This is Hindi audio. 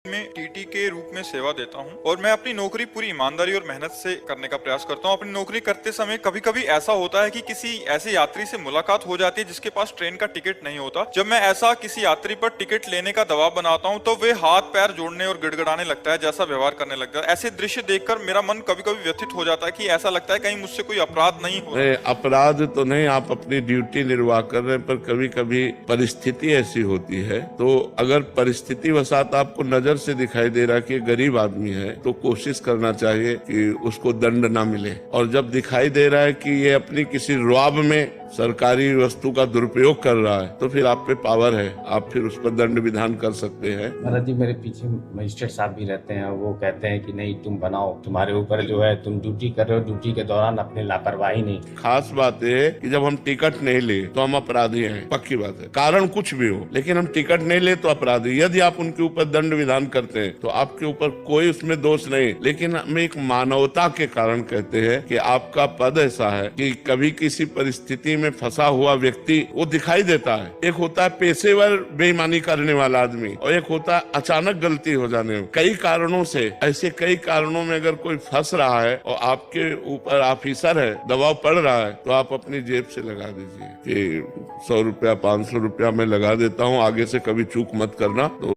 में टीटी के रूप में सेवा देता हूं और मैं अपनी नौकरी पूरी ईमानदारी और मेहनत से करने का प्रयास करता हूं। अपनी नौकरी करते समय कभी कभी ऐसा होता है कि किसी ऐसे यात्री से मुलाकात हो जाती है जिसके पास ट्रेन का टिकट नहीं होता। जब मैं ऐसा किसी यात्री पर टिकट लेने का दबाव बनाता हूं तो वे हाथ पैर जोड़ने और गिड़गिड़ाने लगता है, जैसा व्यवहार करने लगता है। ऐसे दृश्य देखकर मेरा मन कभी कभी व्यथित हो जाता है कि ऐसा लगता है कहीं मुझसे कोई अपराध नहीं हो रहा। अपराध तो नहीं, आप अपनी ड्यूटी निर्वाह कर रहे हैं, पर कभी कभी परिस्थिति ऐसी होती है। तो अगर परिस्थिति वसात आपको नजर से दिखाई दे रहा है कि गरीब आदमी है तो कोशिश करना चाहिए कि उसको दंड ना मिले, और जब दिखाई दे रहा है कि ये अपनी किसी रुआब में सरकारी वस्तु का दुरुपयोग कर रहा है तो फिर आप पे पावर है, आप फिर उस पर दंड विधान कर सकते हैं। महाराज जी, मेरे पीछे मजिस्ट्रेट साहब भी रहते हैं, वो कहते हैं कि नहीं तुम बनाओ, तुम्हारे ऊपर जो है तुम ड्यूटी कर रहे हो, ड्यूटी के दौरान अपनी लापरवाही नहीं। खास बात यह है कि जब हम टिकट नहीं ले तो हम अपराधी हैं, पक्की बात है, कारण कुछ भी हो, लेकिन हम टिकट नहीं ले तो अपराधी। यदि आप उनके ऊपर दंड विधान करते हैं तो आपके ऊपर कोई उसमें दोष नहीं, लेकिन हम एक मानवता के कारण कहते हैं कि आपका पद ऐसा है कि कभी किसी परिस्थिति में फंसा हुआ व्यक्ति वो दिखाई देता है। एक होता है पेशेवर बेईमानी करने वाला आदमी और एक होता है अचानक गलती हो जाने में। कई कारणों से, ऐसे कई कारणों में अगर कोई फंस रहा है और आपके ऊपर ऑफिसर है, दबाव पड़ रहा है, तो आप अपनी जेब से लगा दीजिए कि 100 रुपया 500 रुपया मैं लगा देता हूँ, आगे से कभी चूक मत करना। तो